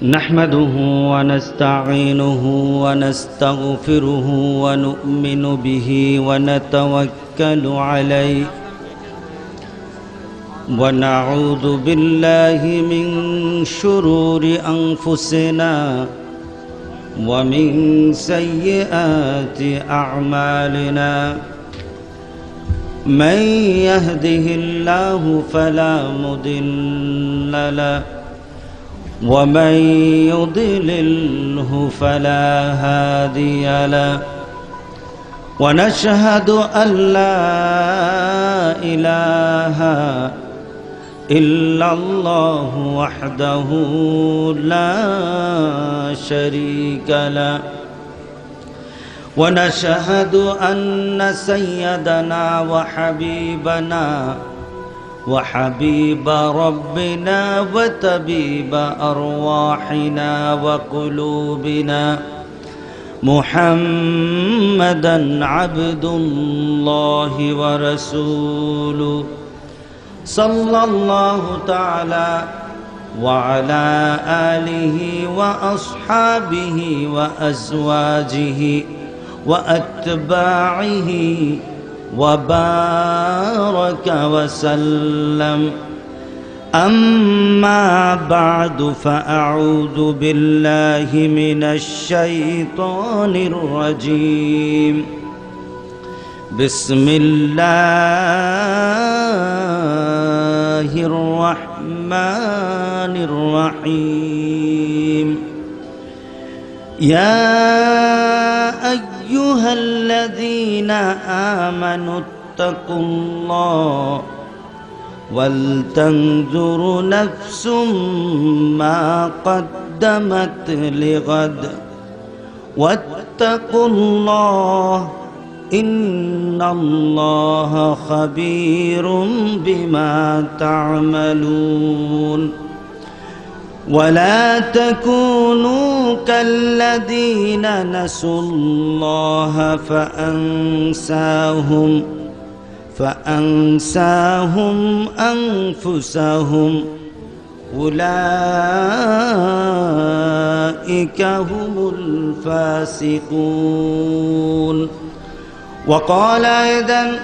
نحمده ونستعينه ونستغفره ونؤمن به ونتوكل عليه ونعوذ بالله من شرور أنفسنا ومن سيئات أعمالنا من يهده الله فلا مضل له ومن يضلله فلا هادي له ونشهد أن لا إله إلا الله وحده لا شريك له ونشهد أن سيدنا وحبيبنا وحبيب ربنا وطبيب أرواحنا وقلوبنا محمدا عبد الله ورسوله صلى الله تعالى وعلى آله وأصحابه وأزواجه وأتباعه وبارك وسلم أما بعد فأعوذ بالله من الشيطان الرجيم بسم الله الرحمن الرحيم يا أيها الذين آمنوا اتقوا الله ولتنظر نفس ما قدمت لغد واتقوا الله إن الله خبير بما تعملون ولا تكونوا كالذين نسوا الله فأنساهم أنفسهم أولئك هم الفاسقون وقال أيضا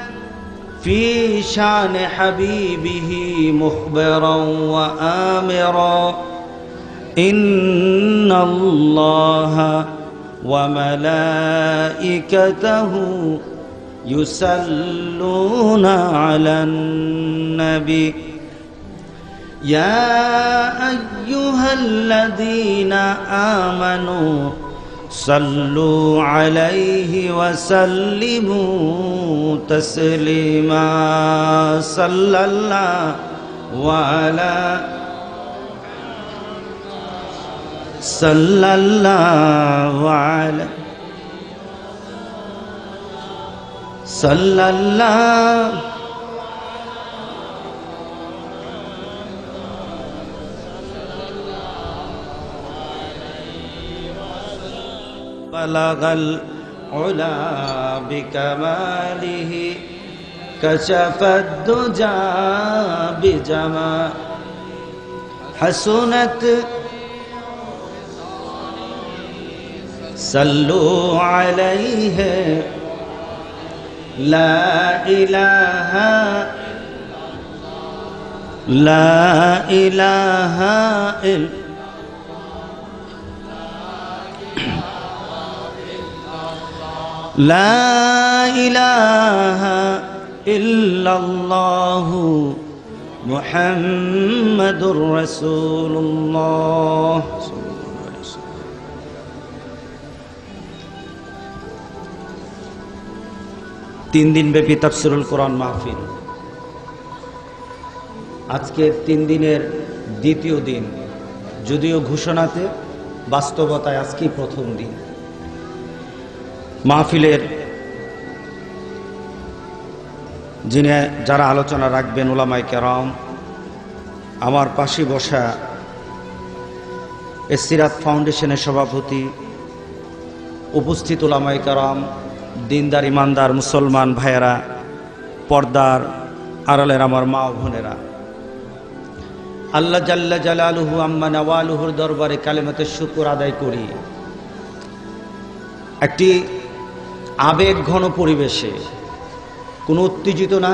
في شان حبيبه مخبرا وآمرا إن الله وملائكته يصلون على النبي يا أيها الذين آمنوا صلوا عليه وسلموا تسليما صلى الله على صلى الله على صلى الله بلغ العلا بكماله كشف الدجى بجمال حسنت صلوا عليه لا إله لا إله إلا لا إله إلا الله محمد رسول الله তিন দিন ব্যাপী তাফসীরুল কোরআন মাহফিল আজকে 3 দিনের দ্বিতীয় দিন, যদিও ঘোষণাতে বাস্তবতায় আজকেই প্রথম দিন। মাহফিলের যারা আলোচনা রাখবেন উলামায়ে কেরাম, আমার পাশে বসা সিরাত ফাউন্ডেশনের সভাপতি, উপস্থিত উলামায়ে কেরাম, দিনদার ইমানদার মুসলমান ভাইয়েরা, পর্দার আড়ালের আমার মা ও বোনেরা, আল্লাহ জাল্লা জালালুহু আম্মা নওয়ালুহুর দরবারে কালেমাতে শুকর আদায় করি। একটি আবেগ ঘন পরিবেশে, কোনো উত্তেজিত না,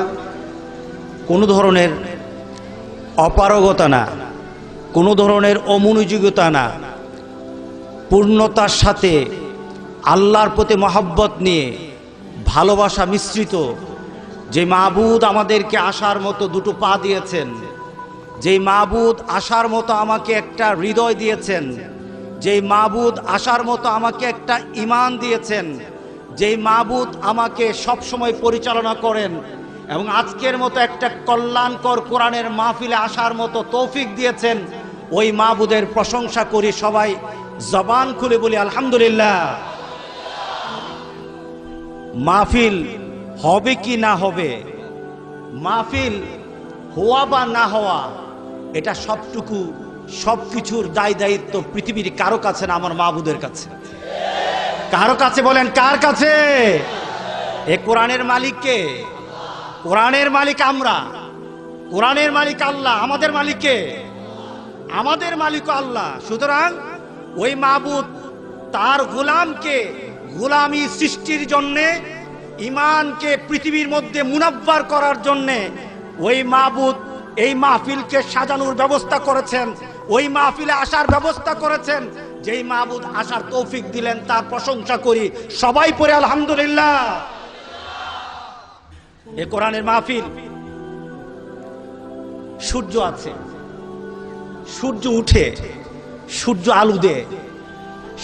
কোনো ধরনের অপারগতা না, কোনো ধরনের অমনোযোগিতা না, পূর্ণতার সাথে আল্লাহর প্রতি মহব্বত নিয়ে ভালোবাসা মিশ্রিত, যে মাবুদ আমাদেরকে আসার মতো দুটো পা দিয়েছেন, যেই মাবুদ আসার মতো আমাকে একটা হৃদয় দিয়েছেন, যেই মাবুদ আসার মতো আমাকে একটা ঈমান দিয়েছেন, যেই মাবুদ আমাকে সব সময় পরিচালনা করেন এবং আজকের মতো একটা কল্যাণকর কোরআনের মাহফিলে আসার মতো তৌফিক দিয়েছেন, ওই মাবুদের প্রশংসা করি। সবাই জবান খুলে বলি আলহামদুলিল্লাহ। মাহফিল হবে কি না হবে, মাহফিল হওয়া বা না হওয়া, এটা সবকিছুর দায় দায়িত্ব পৃথিবীর কারো কাছে না, আমার মাবুদের কাছে। কারো কাছে বলেন, কার কাছে? এ কোরআনের মালিক কে? কোরআনের মালিক আমরা, কোরআনের মালিক আল্লাহ। আমাদের মালিক কে? আমাদের মালিক আল্লাহ। সুতরাং ওই মাবুদ তার গোলামকে গোলামি সৃষ্টির জন্যে, ঈমানকে পৃথিবীর মধ্যে মুনাব্বার করার জন্যে ওই মাবুদ এই মাহফিলকে সাজানোর ব্যবস্থা করেছেন, ওই মাহফিলে আসার ব্যবস্থা করেছেন। যেই মাবুদ আসার তৌফিক দিলেন তার প্রশংসা করি। সবাই পড়ে আলহামদুলিল্লাহ। এ কোরআনের মাহফিল, সূর্য আছে, সূর্য উঠে, সূর্য আলো দেয়।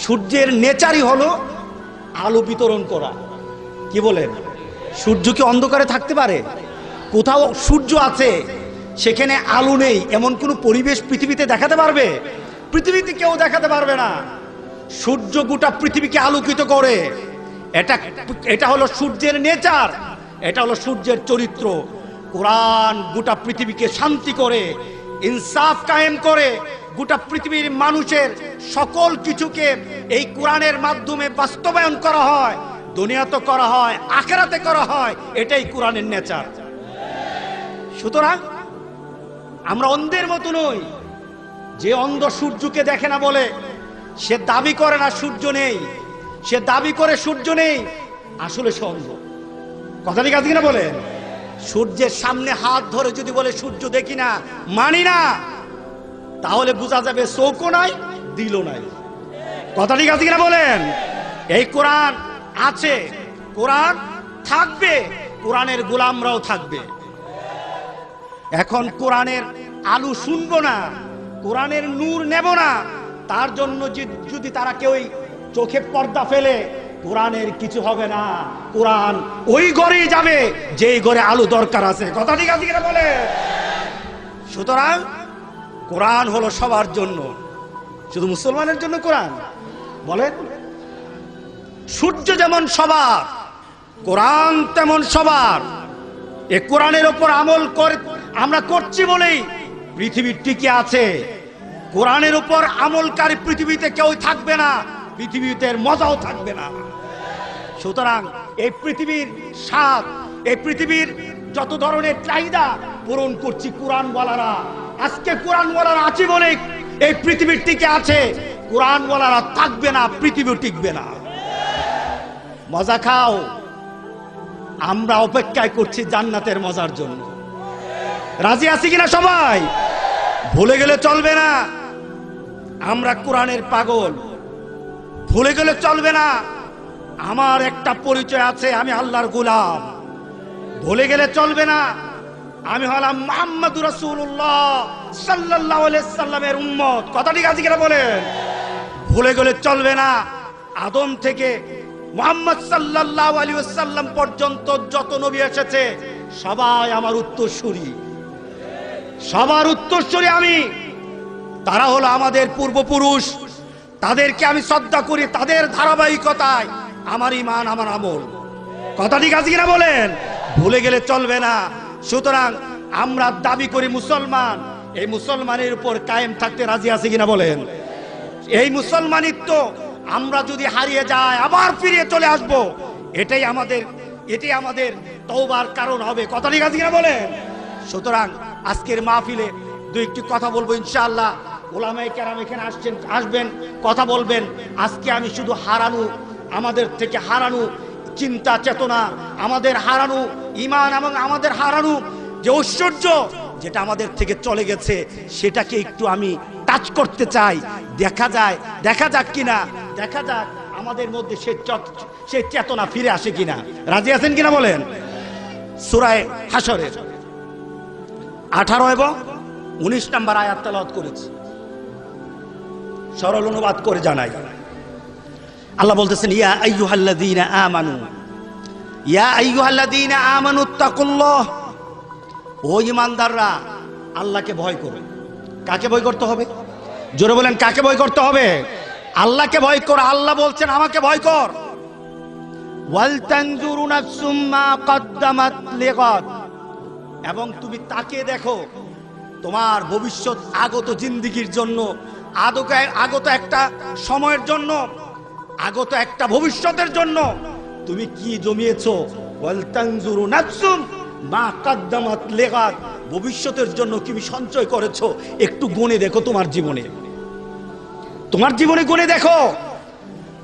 সূর্যের নেচারই হলো আলো বিতরণ করা। কি বলেন? সূর্য কি অন্ধকারে থাকতে পারে? কোথাও সূর্য আছে, সেখানে আলো নেই, এমন কোন পরিবেশ পৃথিবীতে দেখাতে পারবে? পৃথিবীতে কেউ দেখাতে পারবে না। সূর্য গোটা পৃথিবীকে আলোকিত করে। এটা হলো সূর্যের নেচার, এটা হলো সূর্যের চরিত্র। কোরআন গোটা পৃথিবীকে শান্তি করে, ইনসাফ কায়েম করে, গোটা পৃথিবীর মানুষের সকল কিছুকে এই কোরআনের মাধ্যমে বাস্তবায়ন করা হয়। দুনিয়াতে করা হয়, আখিরাতে করা হয়, এটাই কোরআনের নেচার। সুতরাং আমরা অন্ধের মতো নই। যে অন্ধ সূর্যকে দেখে না বলে সে দাবি করে না সূর্য নেই, সে দাবি করে সূর্য নেই, আসলে সে অন্ধ। কথা ঠিক আছে কিনা বলেন? সূর্যের সামনে হাত ধরে যদি বলে সূর্য দেখি না, মানি না, তাহলে বোঝা যাবে চোখও নাই, দিলও নাই। কথা ঠিক আছে কিনা বলেন? এই কোরআন আছে, কোরআন থাকবে, কোরআনের গোলামরাও থাকবে। এখন কোরআনের আলো শুনবো না, কোরআনের নূর নেব না, তার জন্য যদি তারা কেউ চোখে পর্দা ফেলে, কোরআনের কিছু হবে না। কোরআন ওই ঘরেই যাবে যেই ঘরে আলো দরকার আছে। কথা ঠিক আছে কিনা বলে? সুতরাং কোরআন হলো সবার জন্য, শুধু মুসলমানের জন্য কোরআন বলেন? সূর্য যেমন সবার, কোরআন তেমন সবার। এ কোরআনের ওপর আমল করে আমরা করছি বলেই পৃথিবী টিকে আছে। কোরআনের উপর আমলকারী পৃথিবীতে কেউ থাকবে না, পৃথিবীতে মজাও থাকবে না। সুতরাং এই পৃথিবীর স্বাদ, এই পৃথিবীর যত ধরনের চাহিদা পূরণ করছি কোরআনওয়ালারা। আজকে কোরআনওয়ালারা আছে বলে এই পৃথিবীর টিকে আছে। কোরআনওয়ালারা থাকবে না, পৃথিবী টিকবে না। মজা খাও, আমরা অপেক্ষায় করছি জান্নাতের মজার জন্য। রাজি আছি কিনা সবাই? ভুলে গেলে চলবে না আমরা কোরআনের পাগল, ভুলে গেলে চলবে না আমার একটা পরিচয় আছে, আমি আল্লাহর গোলাম। ভুলে গেলে চলবে না আমি হলাম মুহাম্মদুর রাসূলুল্লাহ সাল্লাল্লাহু আলাইহি সাল্লামের উম্মত। কথা ঠিক আছে কিনা বলেন? ভুলে গেলে চলবে না আদম থেকে মুহাম্মদ সাল্লাল্লাহু আলাইহি ওয়াসাল্লাম পর্যন্ত যত নবী এসেছে সবাই আমার উত্তরসূরি, সবার উত্তরসূরি আমি। তারা হলো আমাদের পূর্বপুরুষ, তাদেরকে আমি শ্রদ্ধা করি, তাদের ধারাবাহিকতায় আমার ঈমান, আমার আমল। কথা ঠিক আছে কিনা বলেন? ভুলে গেলে চলবে না। সুতরাং আমরা দাবি করি মুসলমান, এই মুসলমানের উপর কায়েম থাকতে রাজি আছে কিনা বলেন? এই মুসলমানিত্ব আমরা যদি হারিয়ে যাই আবার ফিরে চলে আসব, এটাই আমাদের তওবার কারণ হবে। কথা ঠিক আছে কিনা বলেন? সুতরাং আজকের মাহফিলে দুই একটি কথা বলবো ইনশাআল্লাহ। ওলামায়ে কেরাম এখানে আসবেন, কথা বলবেন। আজকে আমি শুধু হারানো, আমাদের থেকে হারানো চিন্তা চেতনা, আমাদের হারানো ঈমান এবং আমাদের হারানো যে ঐশ্বর্য যেটা আমাদের থেকে চলে গেছে, সেটাকে একটু আমি টাচ করতে চাই। দেখা যাক কিনা, দেখা যাক আমাদের মধ্যে সেই চেতনা ফিরে আসে কিনা। রাজি আছেন কিনা বলেন? সূরা হাশরের 18 এবং 19 নম্বর আয়াত তেলাওয়াত করেছি, সরল অনুবাদ করে জানাই। আল্লাহ বলতেছেন, ইয়া আইয়ুহাল্লাযীনা আমানুত্তাকুল্লাহ, ও ঈমানদাররা আল্লাহকে ভয় করো। কাকে ভয় করতে হবে? জোরে বলেন, কাকে ভয় করতে হবে? আল্লাহকে ভয় কর। আল্লাহ বলছেন আমাকে ভয় কর। ওয়াল তানজুরু নাফসুম মা কদ্দামাত লিগাদ, এবং তুমি তাকে দেখো তোমার ভবিষ্যৎ আগত জিন্দেগির জন্য, আগত একটা সময়ের জন্য, আগত একটা ভবিষ্যতের জন্য তুমি কি জমিয়েছো। ওয়াল তানজুরু নাফসুম মা কদ্দামাত লিগাদ, ভবিষ্যতের জন্য তুমি সঞ্চয় করেছো, একটু গুণে দেখো তোমার জীবনে গুণে দেখো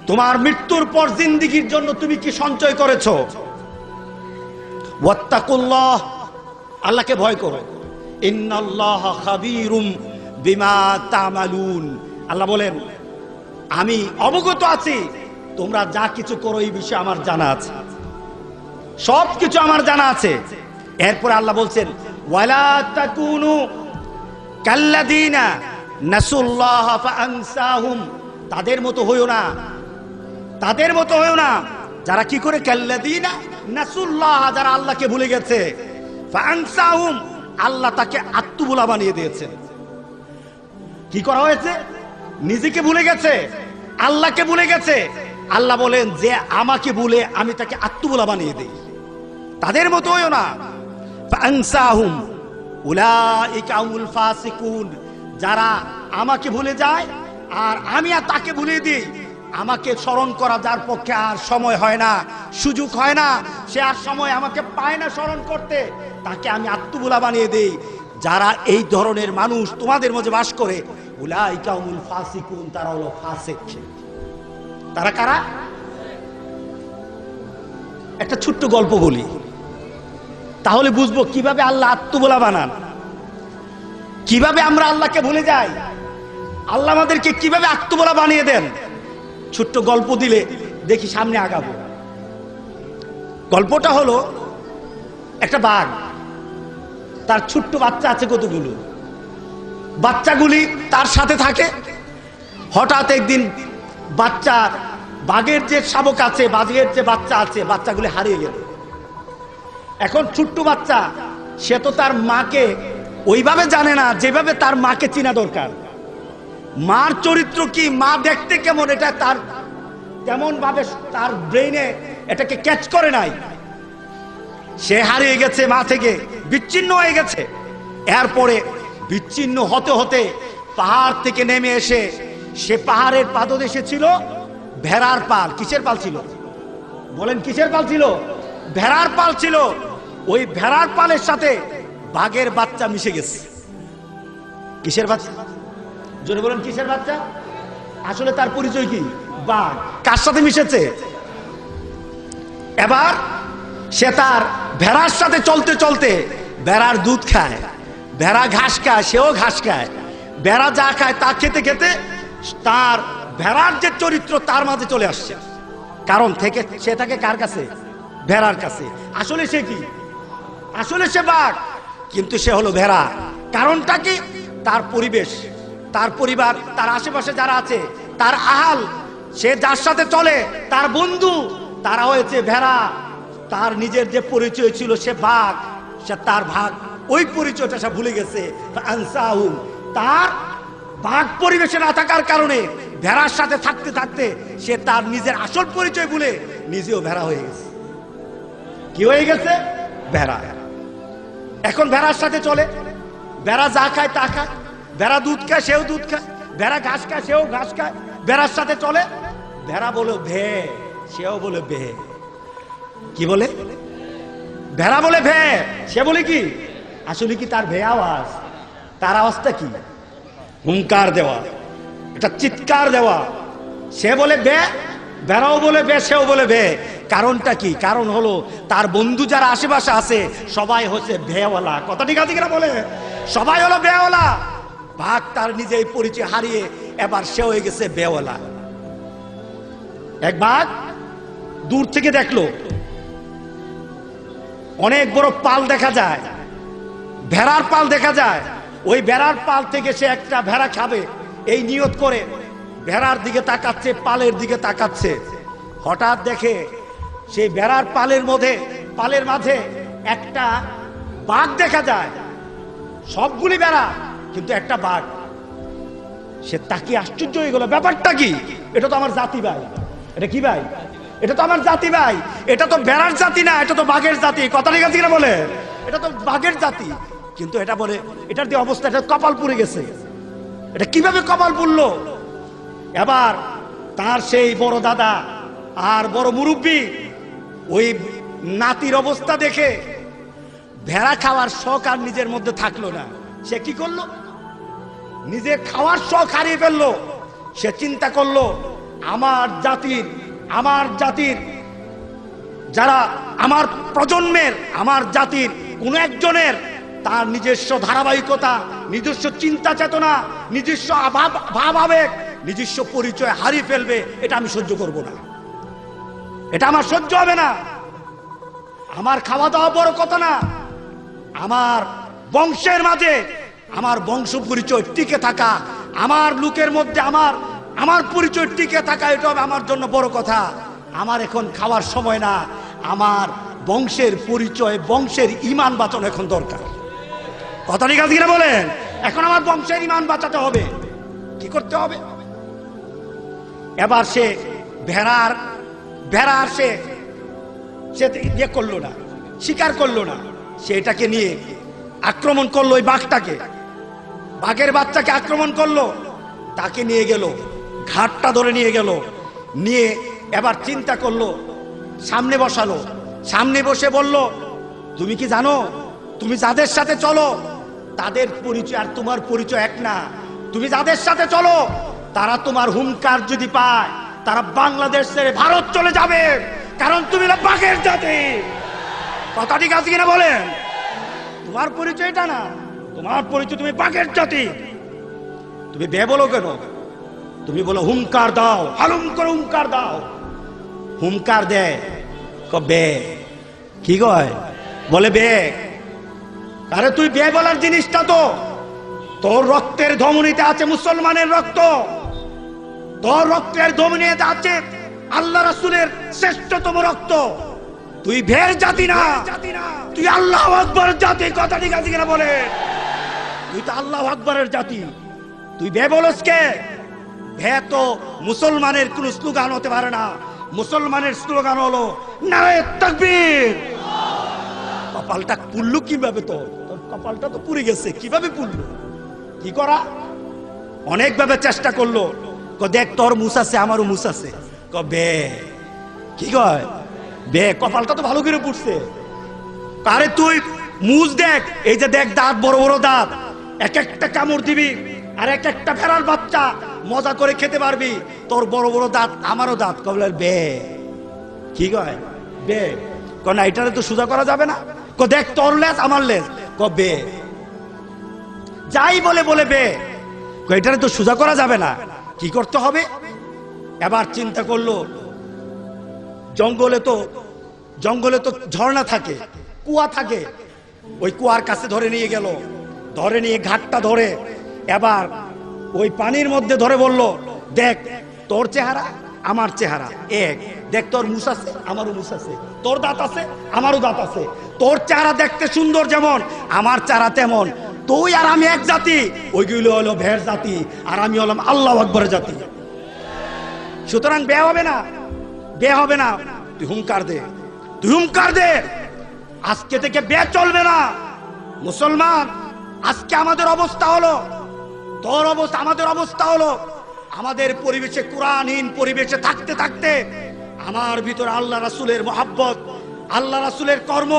তোমার মৃত্যুর পর জিন্দেগির জন্য তুমি কি সঞ্চয় করেছো। ওয়াত্তাকুল্লাহ, আল্লাহকে ভয় করো। ইন্নাল্লাহা খাবীরুম বিমা তা'মালুন, আল্লাহ বলেন আমি অবগত আছি তোমরা যা কিছু করো, এই বিষয়ে আমার জানা আছে, সব কিছু আমার জানা আছে। এরপর আল্লাহ বলছেন, ওয়ালা তাকুনু কাল্লাযীনা নাসুল্লাহা ফাআনসাহুম, তাদের মতো হইও না যারা কি করে, কাল্লাযীনা নাসুল্লাহ, যারা আল্লাহকে ভুলে গেছে, ফাআনসাহুম, আল্লাহ তাকে আত্মভোলা বানিয়ে দিয়েছেন। কি করা হয়েছে? নিজেকে ভুলে গেছে, আল্লাহকে ভুলে গেছে। আল্লাহ বলেন যে আমাকে ভুলে আমি তাকে আত্মভোলা বানিয়ে দেই, তাদের মতো হইও না। ফাআনসাহুম উলাইকা হুমুল ফাসিকুন, যারা আমাকে ভুলে যায় আর আমি আর তাকে ভুলে দিই, আমাকে স্মরণ করা যার পক্ষে আর সময় হয় না, সুযোগ হয় না, সে আর সময় আমাকে পায় না স্মরণ করতে, তাকে আমি আত্মভোলা বানিয়ে দেই। যারা এই ধরনের মানুষ তোমাদের মধ্যে বাস করে, উলাইকা হুমুল ফাসিকুন, তারা হলো ফাসিক। তারা কারা? একটা ছোট্ট গল্প বলি, তাহলে বুঝবো কিভাবে আল্লাহ আত্মভোলা বানান, কিভাবে আমরা আল্লাহকে ভুলে যাই, আল্লাহ আমাদেরকে কিভাবে আত্মভোলা বানিয়ে দেন। ছোট্ট গল্প দিলে দেখি সামনে আগাবো। গল্পটা হলো, একটা বাঘ, তার ছোট্ট বাচ্চা আছে কতগুলো, বাচ্চাগুলি তার সাথে থাকে। হঠাৎ একদিন বাঘের যে শাবক আছে, বাঘের যে বাচ্চা আছে, বাচ্চাগুলি হারিয়ে গেল। এখন ছোট্ট বাচ্চা, সে তো তার মাকে ওইভাবে জানে না যেভাবে তার মাকে চেনা দরকার। মার চরিত্র কি, মা দেখতে কেমন, এটা তার তেমন ভাবে তার ব্রেইনে এটাকে ক্যাচ করে নাই। সে হারিয়ে গেছে, মা থেকে বিচ্ছিন্ন হয়ে গেছে। এরপরে বিচ্ছিন্ন হতে হতে পাহাড় থেকে নেমে এসে, সে পাহাড়ের পাদদেশে ছিল ভেড়ার পাল। কিসের পাল ছিল বলেন? কিসের পাল ছিল? ভেড়ার পাল ছিল। ওই ভেড়ার পালের সাথে বাঘের বাচ্চা মিশে গেছে। কিসের বাচ্চা? জোরে বলেন, কিসের বাচ্চা? আসলে তার পরিচয় কি? বাঘ। কার সাথে মিশেছে? এবার সে তার ভেড়ার সাথে চলতে চলতে ভেড়ার দুধ খায়, ভেড়া ঘাস খায়, সেও ঘাস খায়। ভেড়া যা খায় তা খেতে খেতে তার ভেড়ার যে চরিত্র তার মাঝে চলে আসছে। কারণ থেকে সে থাকে কার কাছে? ভেড়ার কাছে। আসলে সে কি? আসলে সে বাঘ, কিন্তু সে হলো ভেড়া। কারণটা কি? তার পরিবেশ, তার পরিবার, তার আশেপাশে যারা আছে, তার আহাল, সে যার সাথে চলে, তার বন্ধু, তারা হয়েছে ভেড়া। তার নিজের যে পরিচয় ছিল সে বাঘ, সে তার ভাগ, ওই পরিচয়টা সে ভুলে গেছে। আনসাহুম, তার বাঘ পরিবেশে না থাকার কারণে ভেড়ার সাথে থাকতে থাকতে সে তার নিজের আসল পরিচয় ভুলে নিজেও ভেড়া হয়ে গেছে। কি হয়ে গেছে? ভেড়া। এখন ভেড়ার সাথে চলে, ভেড়া যা খায় তা খায়, ভেড়া দুধ খায় সেও দুধ খায়, ভেড়া ঘাস খায় সেও ঘাস খায়। ভেড়ার সাথে চলে, ভেড়া বলে ভে, সেও বলে ভে। কি বলে? ভেড়া বলে ভে, সে বলে কি? আসলে কি তার ভে আওয়াজ? তার অবস্থা কি? হুঙ্কার দেওয়া, এটা চিৎকার দেওয়া। সে বলে বে, বেড়াও বলে বে, সেও বলে বে। কারণটা কি? কারণ হলো তার বন্ধু যারা আশেপাশে আছে সবাই হচ্ছে বেওয়ালা। কথা ঠিক আছে কিনা বলে? সবাই হলো বেওয়ালা। বাঘ তার নিজেই পরিচয় হারিয়ে এবার সে হয়ে গেছে বেওয়ালা। এক বাঘ দূর থেকে দেখলো অনেক বড় পাল দেখা যায়, ভেড়ার পাল দেখা যায়। ওই ভেড়ার পাল থেকে সে একটা ভেড়া খাবে এই নিয়ত করে ভেড়ার দিকে তাকাচ্ছে, পালের দিকে তাকাচ্ছে। হঠাৎ দেখে সেই ভেড়ার পালের মাঝে একটা বাঘ দেখা যায়। সবগুলি ভেড়া কিন্তু একটা বাঘ। সে তাকিয়ে আশ্চর্য হয়ে গেল, ব্যাপারটা কি? এটা তো আমার জাতি ভাই। এটা কি ভাই? এটা তো আমার জাতি ভাই। এটা তো ভেড়ার জাতি না, এটা তো বাঘের জাতি। কথা ঠিক আছে কিনা বলে? এটা তো বাঘের জাতি। কিন্তু এটা বলে এটার যে অবস্থা, এটা কপাল পুড়ে গেছে। এটা কিভাবে কপাল পুড়লো? এবার তার সেই বড় দাদা আর বড় মুরব্বী ওই নাতির অবস্থা দেখে ভেড়া খাওয়ার শখ আর নিজের মধ্যে থাকলো না। সে কি করলো? নিজের খাওয়ার শখ হারিয়ে ফেললো। সে চিন্তা করলো আমার জাতির যারা আমার প্রজন্মের, আমার জাতির কোন একজনের তার নিজস্ব ধারাবাহিকতা, নিজস্ব চিন্তা চেতনা, নিজস্ব ভাব আবেগ, নিজস্ব পরিচয় হারিয়ে ফেলবে, এটা আমি সহ্য করব না। এটা আমার সহ্য হবে না। আমার খাওয়া দাওয়া বড় কথা না, আমার বংশের মাঝে আমার বংশ পরিচয় টিকে থাকা, আমার লোকের মধ্যে আমার পরিচয় টিকে থাকা, এটা হবে আমার জন্য বড় কথা। আমার এখন খাওয়ার সময় না, আমার বংশের পরিচয়, বংশের ঈমান বাঁচানো এখন দরকার। কথা ঠিক আছে কিনা বলেন? এখন আমার বংশের ঈমান বাঁচাতে হবে। কি করতে হবে? এবার সে ভেড়ার সে ইয়ে করলো না, স্বীকার করলো না। সে এটাকে নিয়ে আক্রমণ করলো, ওই বাঘটাকে, বাঘের বাচ্চাকে আক্রমণ করলো। তাকে নিয়ে গেল, ঘাটটা ধরে নিয়ে গেল, নিয়ে এবার চিন্তা করলো, সামনে বসালো। সামনে বসে বলল, তুমি কি জানো তুমি যাদের সাথে চলো তাদের পরিচয় আর তোমার পরিচয় এক না। তুমি যাদের সাথে চলো তারা তোমার হুঙ্কার যদি পায় তারা বাংলাদেশ ছেড়ে ভারত চলে যাবে, কারণ তুমি বাঘের জাতি। কথা ঠিক আছে কিনা বলেন? তোমার পরিচয় এটা না, তোমার পরিচয় তুমি বাঘের জাতি। তুমি বে বলো কেন? তুমি বলো হুঙ্কার দাও, হালুম করে হুঙ্কার দাও। হুঙ্কার দেয় বে, কি কয়? বলে বে। আরে তুই বে বলার জিনিসটা তো তোর রক্তের ধমনীতে আছে, মুসলমানের রক্ত। তোর রক্তের ধমনীতে আছে আল্লাহ রাসূলের শ্রেষ্ঠতম রক্ত। তুই ভের জাতি না, তুই আল্লাহু আকবার জাতি। কথা ঠিক আছে কিনা বলে? তুই তো আল্লাহু আকবারের জাতি। তুই বে বলস কে? ভে তো মুসলমানের কোন স্লোগান হতে পারে না। মুসলমানের স্লোগান হলো নারে তাকবীর। কপালটা পুড়লো কিভাবে? তোর কপালটা তো পুড়ে গেছে, কিভাবে পুড়লো? কি করা? অনেকভাবে চেষ্টা করলো। দেখ তোর মুছ আছে, আমারও মুছ আছে। বে, কি কয়? বে, কপালটা তো ভালো করে পুড়ছে। আরে তুই মুছ দেখ, এই যে দেখ দাঁত, বড় বড় দাঁত, এক একটা কামড় দিবি আর এক একটা ভেড়ার বাচ্চা মজা করে খেতে পারবি। তোর বড় বড় দাঁত, আমারও দাঁত। কবলের বে, কি কয়? বে। না, এটারে তো সোজা করা যাবে না। দেখ তোর লেজ আমার লেজ। বে, যাই বলে বলে বে। এটারে তো সোজা করা যাবে না, কি করতে হবে? এবার চিন্তা করলো, জঙ্গলে তো ঝর্ণা থাকে, কুয়া থাকে। ওই কুয়ার কাছে ধরে নিয়ে গেল, ধরে নিয়ে ঘাটটা ধরে এবার ওই পানির মধ্যে ধরে বলল, দেখ তোর চেহারা আমার চেহারা এক। দেখ তোর মুছ আছে, আমারও মুছ আছে। তোর দাঁত আছে, আমারও দাঁত আছে। তোর চেহারা দেখতে সুন্দর যেমন, আমার চেহারা তেমন। তুই আর আমি এক জাতি। ওইগুলো হলো ভেড় জাতি, আর আমি হলাম আল্লাহু আকবরের জাতি। সুতরাং বে হবে না, বে হবে না। তুই হুঙ্কার দে, তুই হুঙ্কার দে। আজকে থেকে বে চলবে না। মুসলমান, আজকে আমাদের অবস্থা হলো, তোর অবস্থা, আমাদের অবস্থা হলো, আমাদের পরিবেশে, কোরআনহীন পরিবেশে থাকতে থাকতে আমার ভিতরে আল্লাহ রাসূলের মহব্বত, আল্লাহ রাসূলের কর্ম,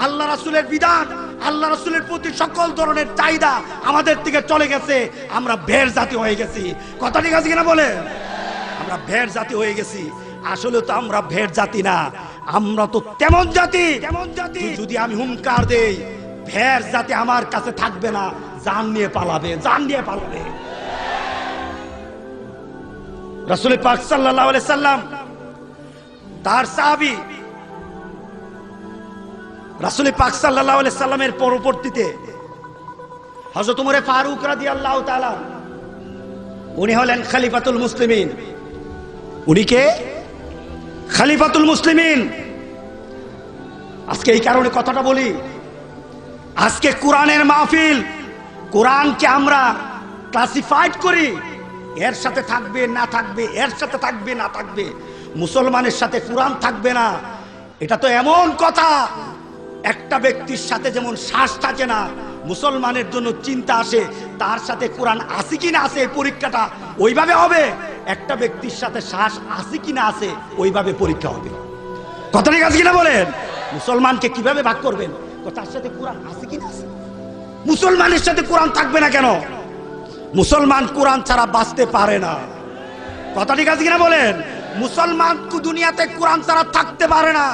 আল্লাহ রাসূলের বিধান, আল্লাহ রাসূলের প্রতি সকল ধরনের চাহিদা আমাদের থেকে চলে গেছে। আমরা ভেড় জাতি হয়ে গেছি। কথা ঠিক আছে কিনা বলে? আমরা ভেড় জাতি হয়ে গেছি। আসলে তো আমরা ভেড় জাতি না, আমরা তো তেমন জাতি যদি আমি হুঙ্কার দেই ভেড় জাতি আমার কাছে থাকবে না, জান নিয়ে পালাবে, জান নিয়ে পালাবে। রাসূল পাক সাল্লাল্লাহু আলাইহি সাল্লাম তার সাহাবী রাসূল পাক সাল্লাল্লাহু আলাইহি সাল্লামের পরবর্তীতে হযরত ওমর ফারুক রাদিয়াল্লাহু তাআলা উনি হলেন খলিফাতুল মুসলিমিন। উনি কে? খলিফাতুল মুসলিমিন। আজকে এই কারণে কথাটা বলি, আজকে কোরআনের মাহফিল, কোরআনকে আমরা ক্লাসিফাইড করি, এর সাথে থাকবে না থাকবে, এর সাথে থাকবে না থাকবে, মুসলমানের সাথে কোরআন থাকবে না। এটা তো এমন কথা, একটা ব্যক্তির সাথে যেমন শ্বাস থাকে না, মুসলমানের জন্য চিন্তা আসে তার সাথে কোরআন আছে কিনা আছে, এই পরীক্ষাটা ওইভাবে হবে। একটা ব্যক্তির সাথে শ্বাস আছে কিনা আছে, ওইভাবে পরীক্ষা হবে। কথা ঠিক আছে কিনা বলেন? মুসলমানকে কিভাবে ভাগ করবেন? তার সাথে কোরআন আছে কিনা আছে। মুসলমানের সাথে কোরআন থাকবে না কেন? মুসলমান কোরআন ছাড়া বাঁচতে পারে না। কথা ঠিক আছে কিনা বলেন? মুসলমান দুনিয়াতে কোরআন ছাড়া থাকতে পারে না।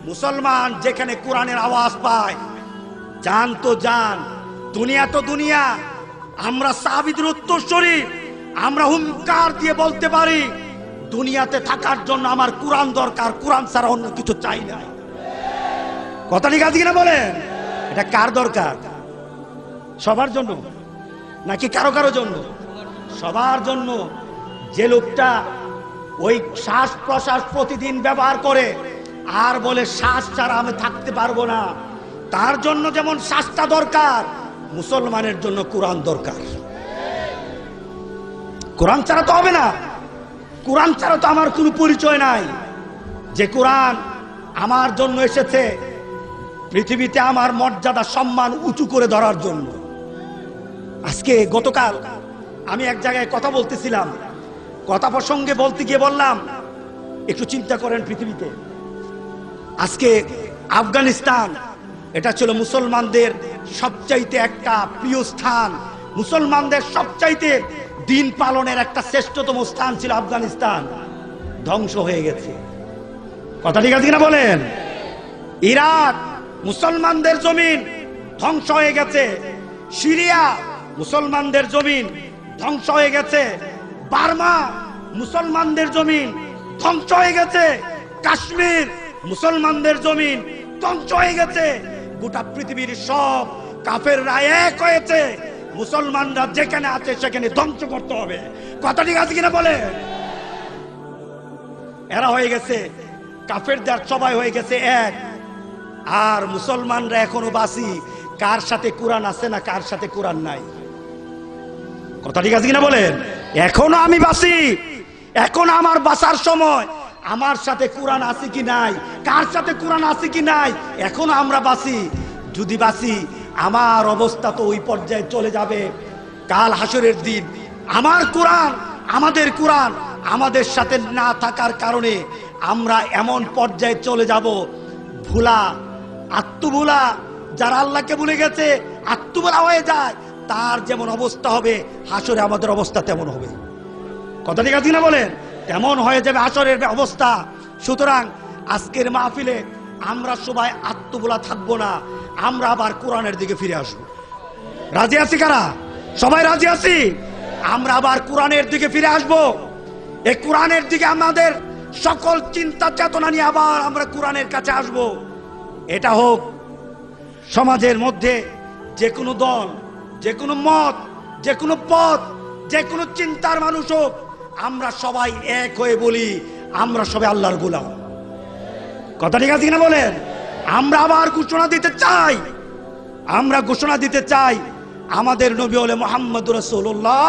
মুসলমান যেখানে কোরআনের আওয়াজ পায়, জান তো জান, দুনিয়া তো দুনিয়া। আমরা সাহাবীদের উত্তরসূরি, আমরা হুঙ্কার দিয়ে বলতে পারি দুনিয়াতে থাকার জন্য আমার কোরআন দরকার, কোরআন ছাড়া অন্য কিছু চাই না। কথা ঠিক আছে কিনা বলেন? এটা কার দরকার? সবার জন্য নাকি কারো কারো জন্য? সবার জন্য। যে লোকটা ওই শ্বাস প্রশ্বাস প্রতিদিন ব্যবহার করে আর বলে শ্বাস ছাড়া আমি থাকতে পারবো না, তার জন্য যেমন শ্বাসটা দরকার, মুসলমানের জন্য কোরআন দরকার। কোরআন ছাড়া তো হবে না। কোরআন ছাড়া তো আমার কোনো পরিচয় নাই। যে কোরআন আমার জন্য এসেছে পৃথিবীতে আমার মর্যাদা সম্মান উঁচু করে ধরার জন্য। আজকে গতকাল আমি এক জায়গায় কথা বলতেছিলাম, কথা প্রসঙ্গে বলতে গিয়ে বললাম একটু চিন্তা করেন, পৃথিবীতে আজকে আফগানিস্তান, এটা ছিল মুসলমানদের সবচাইতে একটা প্রিয় স্থান, মুসলমানদের সবচাইতে দিন পালনের একটা শ্রেষ্ঠতম স্থান ছিল আফগানিস্তান, ধ্বংস হয়ে গেছে। কথা ঠিক আছে কিনা বলেন? ইরাক মুসলমানদের জমিন, ধ্বংস হয়ে গেছে। সিরিয়া মুসলমানদের জমিন, ধ্বংস হয়ে গেছে। বার্মা মুসলমানদের জমিন, ধ্বংস হয়ে গেছে। কাশ্মীর মুসলমানদের জমিন, ধ্বংস হয়ে গেছে। গোটা পৃথিবীর সব কাফেররা এক হয়েছে, মুসলমানরা যেখানে আছে সেখানে ধ্বংস করতে হবে। কথা ঠিক আছে কিনা বলে? এরা হয়ে গেছে, কাফেরদের সবাই হয়ে গেছে এক, আর মুসলমানরা এখনো বাসি। কার সাথে কোরআন আছে না কার সাথে কোরআন নাই? কথা ঠিক আছে কিনা বলেন? এখনো আমি বাসি, এখন আমার বাঁচার সময়। আমার সাথে কোরআন আছে কি নাই, কার সাথে কোরআন আছে কি নাই, এখনো আমরা বাসি। যদি বাসি, আমার অবস্থা তো ওই পর্যায়ে চলে যাবে কাল হাসরের দিন। আমার কোরআন, আমাদের কোরআন আমাদের সাথে না থাকার কারণে আমরা এমন পর্যায়ে চলে যাব, ভুলা, আত্মভুলা, যারা আল্লাহকে ভুলে গেছে আত্মভুলা হয়ে যায়, তার যেমন অবস্থা হবে হাসরে আমাদের অবস্থা তেমন হবে। কথা ঠিক আছে না বলেন? তেমন হয়ে যাবে হাসরের অবস্থা। সুতরাং আজকের মাহফিলে আমরা সবাই আত্মভুলা থাকবো না, আমরা আবার কোরআনের দিকে ফিরে আসবো। রাজি আছি কারা? সবাই রাজি আছি? আমরা আবার কোরআনের দিকে ফিরে আসবো। এই কোরআনের দিকে আমাদের সকল চিন্তা চেতনা নিয়ে আবার আমরা কোরআনের কাছে আসব। এটা হোক সমাজের মধ্যে যে কোনো দল, যে কোনো মত, যে কোনো পথ, যে কোনো চিন্তার মানুষ হোক, আমরা সবাই এক হয়ে বলি আমরা সবাই আল্লাহর গোলাম। কথা ঠিক আছে কিনা বলেন? আমরা আবার ঘোষণা দিতে চাই, আমরা ঘোষণা দিতে চাই আমাদের নবী হলে মুহাম্মদুর রাসূলুল্লাহ।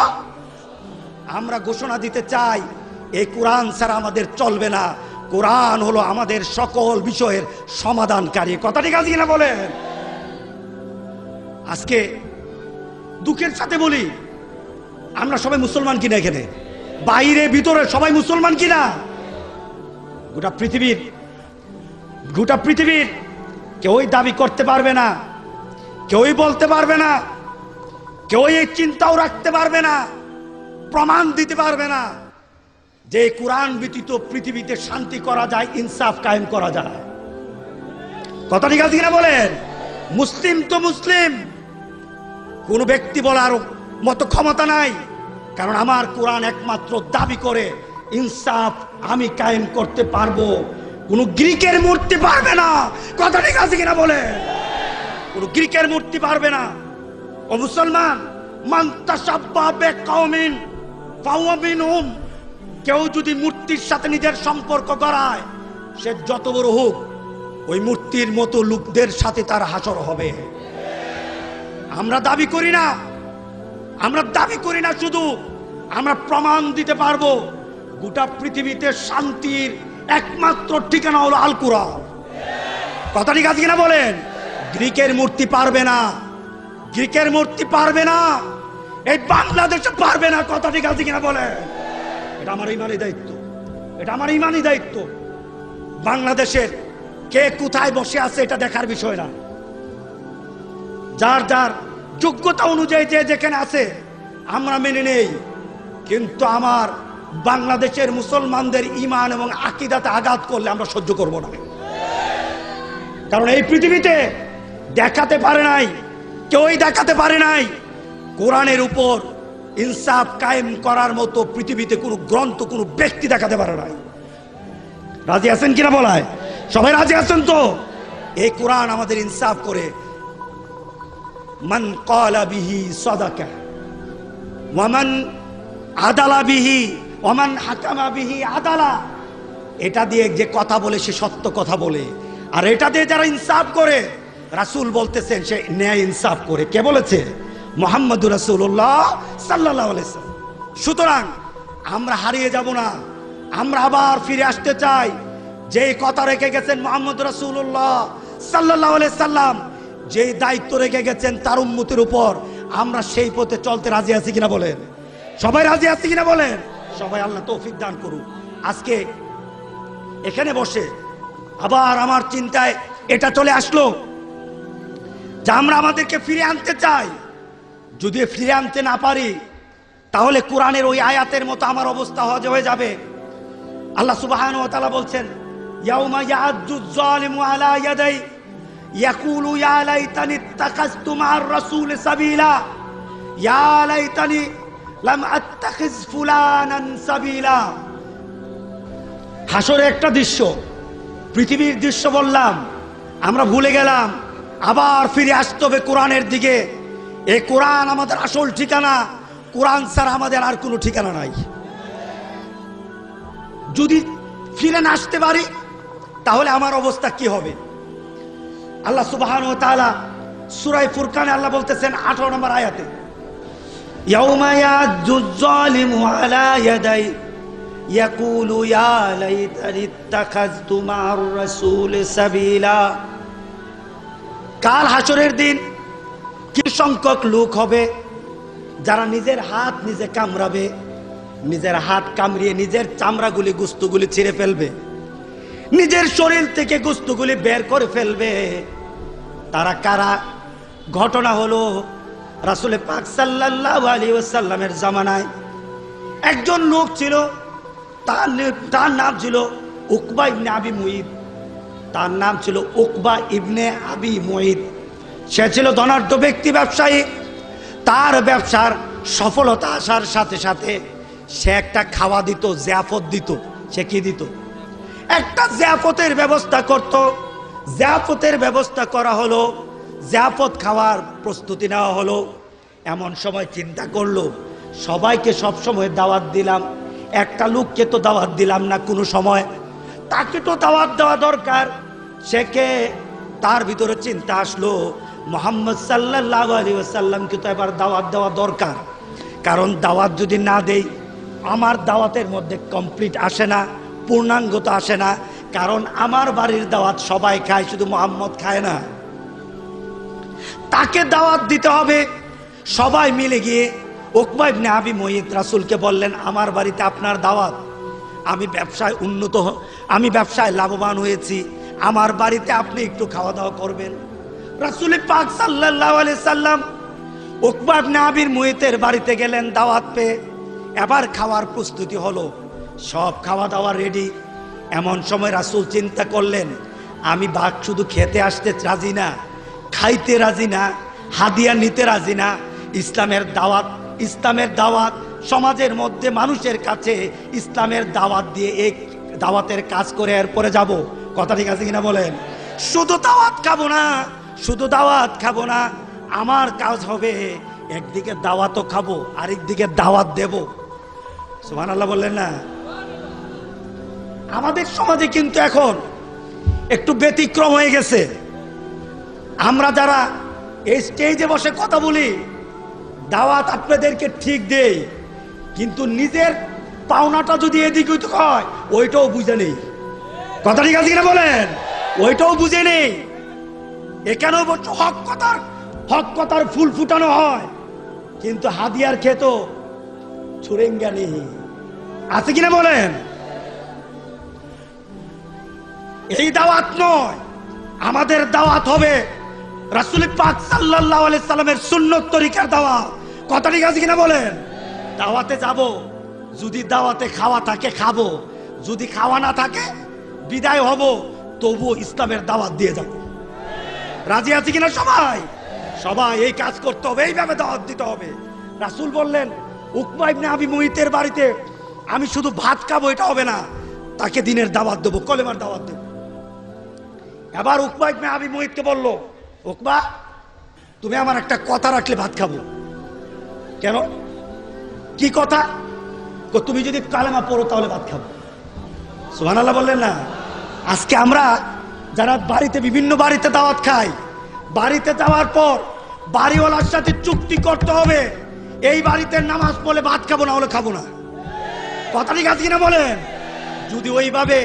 আমরা ঘোষণা দিতে চাই এই কোরআন ছাড়া আমাদের চলবে না। কোরআন হলো আমাদের সকল বিষয়ের সমাধানকারী। কথা ঠিক আছে কিনা বলেন? আজকে দুঃখের সাথে বলি, আমরা সবাই মুসলমান কিনা? এখানে বাইরে ভিতরে সবাই মুসলমান কিনা? গোটা পৃথিবীর কেউই দাবি করতে পারবে না কেউই বলতে পারবে না, কেউই এই চিন্তাও রাখতে পারবে না, প্রমাণ দিতে পারবে না যে কোরআন ব্যতীত পৃথিবীতে শান্তি করা যায়, ইনসাফ কায়েম করা যায়। কথা ঠিক আছে কিনা বলেন? মুসলিম তো মুসলিম, কোন ব্যক্তি বলার মতো ক্ষমতা নাই, কারণ আমার কোরআন একমাত্র দাবি করে ইনসাফ আমি কায়েম করতে পারবো, কোন গ্রিকের মূর্তি পারবে না। কথা ঠিক আছে কিনা বলেন? কোন গ্রিকের মূর্তি পারবে না। ও মুসলমান, মান তাশাব্বাহা বিকাওমিন ফাহুয়া মিনহুম, কেউ যদি মূর্তির সাথে নিজের সম্পর্ক গড়ায়, সে যত বড় হোক, ওই মূর্তির মতো লোকদের সাথে তার হাসর হবে। আমরা দাবি করি না, আমরা দাবি করি না শুধু, আমরা প্রমাণ দিতে পারবো গোটা পৃথিবীতে শান্তির একমাত্র ঠিকানা হলো আল কোরআন। কথা ঠিক আছে কিনা বলেন? গ্রিকের মূর্তি পারবে না, গ্রিকের মূর্তি পারবে না, এই বাংলাদেশে পারবে না। কথা ঠিক আছে কিনা বলেন? এটা আমার ইমানি দায়িত্ব, এটা আমার ইমানি দায়িত্ব। বাংলাদেশের কে কোথায় বসে আছে এটা দেখার বিষয় না, যার যার যোগ্যতা অনুযায়ী যে যেখানে আছে আমরা মেনে নেই, কিন্তু আমার বাংলাদেশের মুসলমানদের ঈমান এবং আকীদাতে আঘাত করলে আমরা সহ্য করব না। কারণ এই পৃথিবীতে দেখাতে পারে নাই, কেউই দেখাতে পারে নাই কোরআনের উপর ইনসাফ কায়েম করার মতো পৃথিবীতে কোনো গ্রন্থ, কোনো ব্যক্তি দেখাতে পারে নাই। রাজি আছেন কিনা বলায়? সবাই রাজি আছেন তো? এই কোরআন আমাদের ইনসাফ করে, মান ক্বালা বিহি সাদাকা ওয়া মান আদালা বিহি ওয়া মান হাকামা বিহি আদালা। এটা দিয়ে যে কথা বলে সে সত্য কথা বলে, আর এটা দিয়ে যারা ইনসাফ করে, রাসূল বলতেছেন সে ন্যায় ইনসাফ করে। কে বলেছে? মুহাম্মদুর রাসূলুল্লাহ সাল্লাল্লাহু আলাইহি ওয়াসাল্লাম। সুতরাং আমরা হারিয়ে যাব না, আমরা আবার ফিরে আসতে চাই। যে কথা রেখে গেছেন মুহাম্মদ রাসূলুল্লাহ সাল্লাল্লাহু আলাইহি সাল্লাম, যে দায়িত্ব রেখে গেছেন তার উম্মতের উপর, আমরা সেই পথে চলতে রাজি আছি কিনা বলেন? সবাই রাজি আছি কিনা বলেন? সবাই আল্লাহ তৌফিক দান করুন। আজকে এখানে বসে আবার আমার চিন্তায় এটা চলে আসলো যে আমরা আমাদেরকে ফিরে আনতে চাই। যদি ফিরে আনতে না পারি, তাহলে কোরআনের ওই আয়াতের মতো আমার অবস্থা হয়ে যাবে। আল্লাহ সুবহানাহু ওয়া তাআলা বলছেন, ইয়াউমা ইয়াজ্জুজ যালিমু আলা ইয়াদাই ইয়াকুলু ইয়া লাইতানি ইত্তাখাযতু মা'আর রাসূলি সাবিলা ইয়া লাইতানি লাম আত্তাখিজ ফুলানান সাবিলা। হাসরে একটা দৃশ্য, পৃথিবীর দৃশ্য বললাম, আমরা ভুলে গেলাম। আবার ফিরে আসতে হবে কোরআনের দিকে। এই কোরআন আমাদের আসল ঠিকানা, কোরআন ছাড়া আমাদের আর কোনো ঠিকানা নাই। যদি ফিরে না আসতে পারি, তাহলে আমার অবস্থা কি হবে? আল্লাহ সুবহানাহু ওয়া তাআলা সূরা ফুরকানে আল্লাহ বলতেছেন 18 নম্বর আয়াতে, ইয়াউমা ইয়াজ্জুজ যালিমু আলা ইয়াদাই ইয়াকুলু ইয়া লাইতানি ইত্তাখাযতু মা'আর রাসূলি সাবিলা। কাল হাসরের দিন কি সংখ্যক লোক হবে যারা নিজের হাত নিজে কামড়াবে, নিজের হাত কামড়িয়ে নিজের চামড়াগুলি, গোস্তগুলি ছিঁড়ে ফেলবে, নিজের শরীর থেকে গোস্তগুলি বের করে ফেলবে। তারা কারা? ঘটনা হলো রাসূল পাক সাল্লাল্লাহু আলাইহি ওয়াসাল্লামের জামানায় একজন লোক ছিল, তার নাম ছিল উকবা ইবনে আবি মুঈত। তার নাম ছিল উকবা ইবনে আবি মুঈত। সে ছিল ধনাঢ্য ব্যক্তি, ব্যবসায়ী। তার ব্যবসার সফলতা আসার সাথে সাথে সে একটা খাওয়া দিত, জিয়াফত দিত। সে কি দিত? একটা জিয়াফতের ব্যবস্থা করত। জিয়াফতের ব্যবস্থা করা হলো, জিয়াফত খাওয়ার প্রস্তুতি নেওয়া হলো। এমন সময় চিন্তা করলো, সবাইকে সব সময় দাওয়াত দিলাম, একটা লোককে তো দাওয়াত দিলাম না কোনো সময়, তাকে তো দাওয়াত দেওয়া দরকার। সে কে? তার ভিতরে চিন্তা আসলো, মুহাম্মদ সাল্লাল্লাহু আলাইহি ওয়াসাল্লামকে তো এবার দাওয়াত দেওয়া দরকার। কারণ দাওয়াত যদি না দেই, আমার দাওয়াতের মধ্যে কমপ্লিট আসে না, পূর্ণাঙ্গতা আসে না। কারণ আমার বাড়ির দাওয়াত সবাই খায়, শুধু মুহাম্মদ খায় না। তাকে দাওয়াত দিতে হবে। সবাই মিলে গিয়ে উকবা ইবনে আবি মুঈত রাসূলকে বললেন, আমার বাড়িতে আপনার দাওয়াত, আমি ব্যবসায় লাভবান হয়েছি, আমার বাড়িতে আপনি একটু খাওয়া দাওয়া করবেন। রাসূল পাক সাল্লাল্লাহু আলাইহি সাল্লাম উকবা ইবনে আবির মুইতের বাড়িতে গেলেন দাওয়াত পেয়ে। এবার খাওয়ার প্রস্তুতি হলো, সব খাওয়া দাওয়া রেডি। এমন সময় রাসূল চিন্তা করলেন, আমি বাঘ শুধু খেতে আসতে রাজি না, খাইতে রাজি না, হাদিয়া নিতে রাজি না। ইসলামের দাওয়াত সমাজের মধ্যে মানুষের কাছে ইসলামের দাওয়াত দিয়ে এক দাওয়াতের কাজ করে এরপরে যাব। কথা ঠিক আছে কিনা বলেন? শুধু দাওয়াত খাবো না, আমার কাজ হবে একদিকে দাওয়াতও খাবো, আরেকদিকে দাওয়াত দেব। সুবহানাল্লাহ বললেন না? আমাদের সমাজে কিন্তু এখন একটু ব্যতিক্রম হয়ে গেছে। আমরা যারা এই স্টেজে বসে কথা বলি, দাওয়াত আপনাদেরকে ঠিক দেই, কিন্তু নিজের পাওনাটা যদি এদিক ওইদিক হয় ওইটাও বুঝে নেই। কথা ঠিক আছে কিনা বলেন? ওইটাও বুঝে নেই। এখানেও হক কথার ফুল ফুটানো হয়, কিন্তু হাদিয়ার খেত ছুরেঙ্গা নেই। আছে কিনা বলেন? এই দাওয়াত নয়, আমাদের দাওয়াত হবে রাসূল পাক সাল্লাল্লাহু আলাইহি সাল্লামের সুন্নত তরিকার দাওয়াত। কথা ঠিক আছে কিনা বলেন? দাওয়াতে যাব, যদি দাওয়াতে খাওয়া থাকে খাবো, যদি খাওয়া না থাকে বিদায় হব, তবুও ইসলামের দাওয়াত দিয়ে যাব। রাজি আছে কিনা সবাই? সবাই এই কাজ করতে হবে, এইভাবে দাওয়াত দিতে হবে। রাসূল বললেন উকবা ইবনে আবি মুইতের বাড়িতে আমি শুধু ভাত খাবো এটা হবে না, তাকে দিনের দাওয়াত দেবো, কলেমার দাওয়াত দেবো। এবার উকবা ইবনে আবি মুইতকে বলল, উকবা তুমি আমার একটা কথা রাখলে ভাত খাবো। কেন? কি কথা? তুমি যদি কালেমা পড়ো তাহলে ভাত খাবো। সুবহানাল্লাহ বললেন না? আজকে আমরা যারা বিভিন্ন বাড়িতে দাওয়াত খাই, বাড়িতে যাওয়ার পর বাড়িওয়ালার সাথে চুক্তি করতে হবে, এই বাড়িতে নামাজ পড়লে ভাত খাবো, না হলে খাবো না। কথা ঠিক আছে কিনা বলেন? যদি ওইভাবে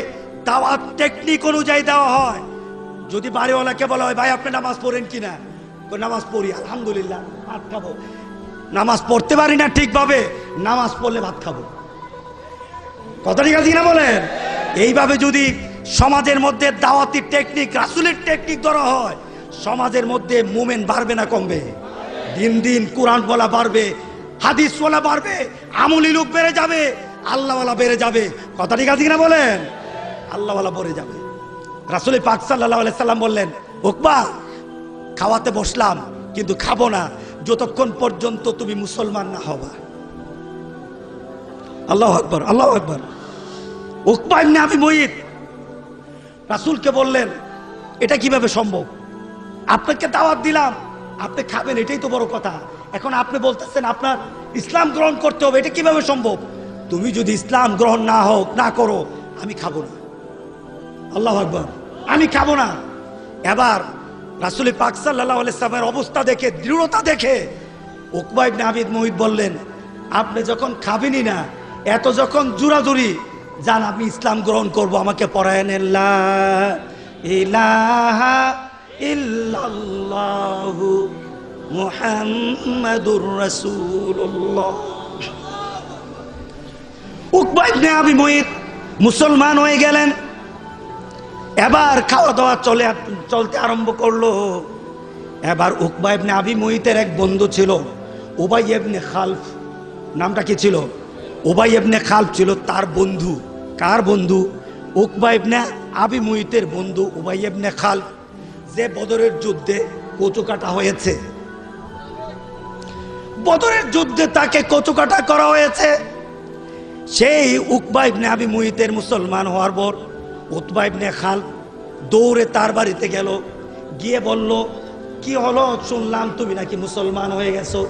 দাওয়াত টেকনিক অনুযায়ী দেওয়া হয়, যদি বাড়িওয়ালাকে বলা হয় ভাই আপনি নামাজ পড়েন কিনা, নামাজ পড়ি আলহামদুলিল্লাহ, ভাত খাবো। নামাজ পড়তে পারি না ঠিকভাবে, নামাজ পড়লে ভাত খাবো। কথা ঠিক আছে কিনা বলেন? এইভাবে যদি সমাজের মধ্যে দাওয়াতি টেকনিক, রাসূলের টেকনিক ধরা হয়, সমাজের মধ্যে মুমিন বাড়বে না কমবে? দিন দিন কোরআন বলা বাড়বে, হাদিস বলা বাড়বে, আমলি লোক বেড়ে যাবে, আল্লাহওয়ালা বেড়ে যাবে। কথা ঠিক আছে কিনা বলেন? আল্লাহওয়ালা বেড়ে যাবে। রাসূল পাক সাল্লাল্লাহু আলাইহি সাল্লাম বললেন, উকবা খাওয়াতে বসলাম কিন্তু খাবো না যতক্ষণ পর্যন্ত তুমি মুসলমান না হবা। আল্লাহু আকবার, আল্লাহু আকবার। উকবা ইবনে আবি মুইত রাসূলকে বললেন, এটা কিভাবে সম্ভব? আপনাকে দাওয়াত দিলাম, আপনি খাবেন, এটাই তো বড় কথা। এখন আপনি বলতেছেন আপনার ইসলাম গ্রহণ করতে হবে, এটা কিভাবে সম্ভব? তুমি যদি ইসলাম গ্রহণ না করো, আমি খাবো না। আল্লাহু আকবার, আমি খাবো না। এবার রাসূল পাক সাল্লাল্লাহু আলাইহি সাল্লামের অবস্থা দেখে, দৃঢ়তা দেখে উকবা ইবনে আবি মুইত বললেন, আপনি যখন খাবেনই না, এত যখন জোরাজুরি, জান আমি ইসলাম গ্রহণ করব, আমাকে পড়ায়েন লা ইলাহা ইল্লাল্লাহু মুহাম্মাদুর রাসূলুল্লাহ। উকবা ইবনে আবি মুইত মুসলমান হয়ে গেলেন। এবার খাওয়া দাওয়া চলতে আরম্ভ করলো। এবার উকবা ইবনে আবি মুইতের এক বন্ধু ছিল, উবাই ইবনে খালফ। নামটা কি ছিল? উবাই ইবনে খালফ ছিল তার বন্ধু। কার বন্ধু? উকবা ইবনে আবি মুইতের বন্ধু উবাই ইবনে খালফ, যে বদরের যুদ্ধে কচুকাটা হয়েছে। বদরের যুদ্ধে তাকে কচুকাটা করা হয়েছে। সেই উকবা ইবনে আবি মুইতের মুসলমান হওয়ার পর উতবা ইবনে খালফ দৌড়ে তার বাড়িতে গেল, গিয়ে বলল, কি হলো? শুনলাম তুমি নাকি মুসলমান হয়ে গেছো,